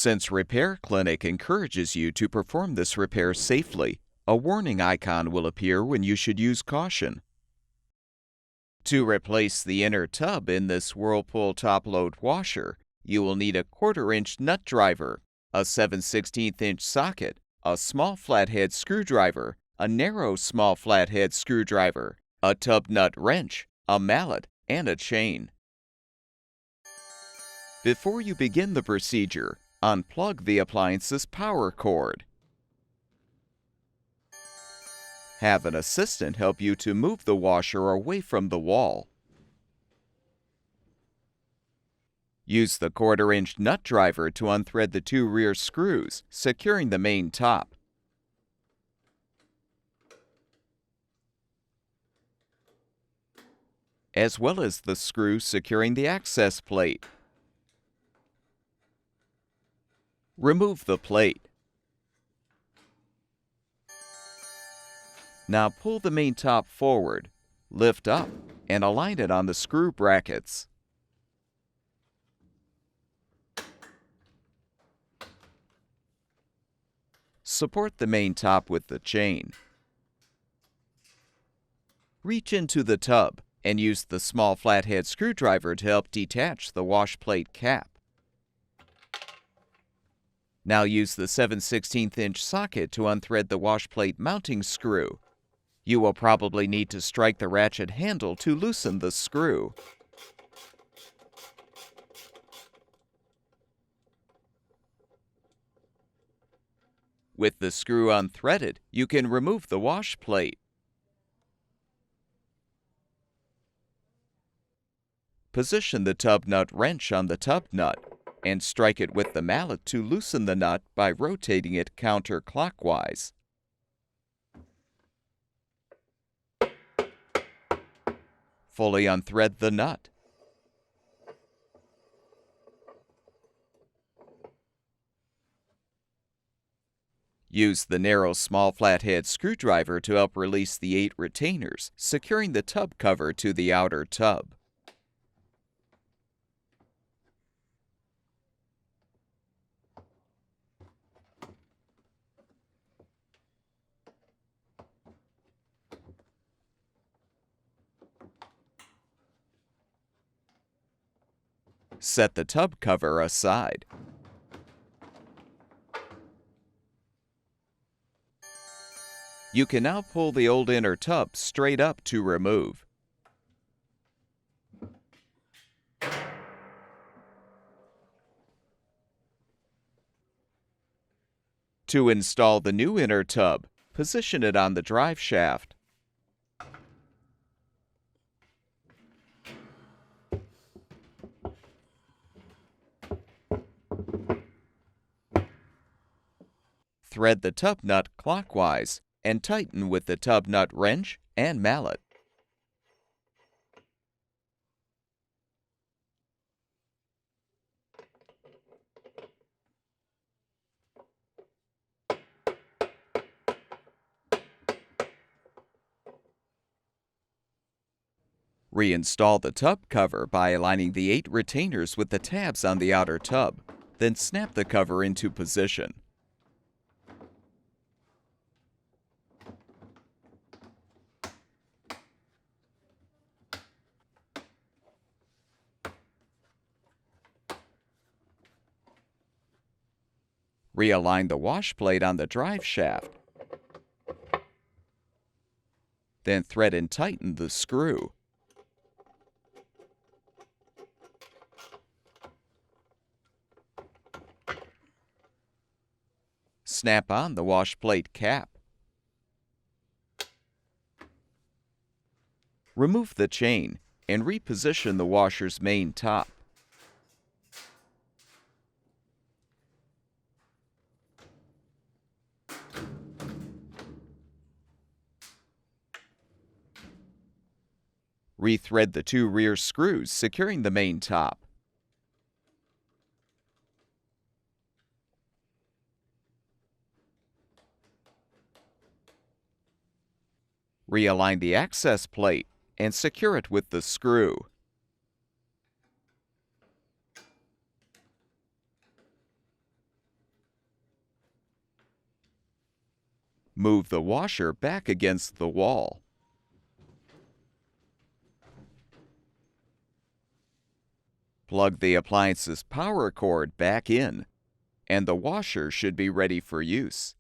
Since Repair Clinic encourages you to perform this repair safely, a warning icon will appear when you should use caution. To replace the inner tub in this Whirlpool top-load washer, you will need a 1/4-inch nut driver, a 7/16" socket, a small flathead screwdriver, a narrow small flathead screwdriver, a tub nut wrench, a mallet, and a chain. Before you begin the procedure, unplug the appliance's power cord. Have an assistant help you to move the washer away from the wall. Use the 1/4-inch nut driver to unthread the 2 rear screws, securing the main top. As well as the screw securing the access plate. Remove the plate. Now pull the main top forward, lift up, and align it on the screw brackets. Support the main top with the chain. Reach into the tub and use the small flathead screwdriver to help detach the wash plate cap. Now use the 7/16" socket to unthread the wash plate mounting screw. You will probably need to strike the ratchet handle to loosen the screw. With the screw unthreaded, you can remove the wash plate. Position the tub nut wrench on the tub nut and strike it with the mallet to loosen the nut by rotating it counterclockwise. Fully unthread the nut. Use the narrow small flathead screwdriver to help release the 8 retainers, securing the tub cover to the outer tub. Set the tub cover aside. You can now pull the old inner tub straight up to remove. To install the new inner tub, position it on the drive shaft. Thread the tub nut clockwise and tighten with the tub nut wrench and mallet. Reinstall the tub cover by aligning the 8 retainers with the tabs on the outer tub, then snap the cover into position. Realign the wash plate on the drive shaft. Then thread and tighten the screw. Snap on the wash plate cap. Remove the chain and reposition the washer's main top. Rethread the 2 rear screws securing the main top. Realign the access plate and secure it with the screw. Move the washer back against the wall. Plug the appliance's power cord back in, and the washer should be ready for use.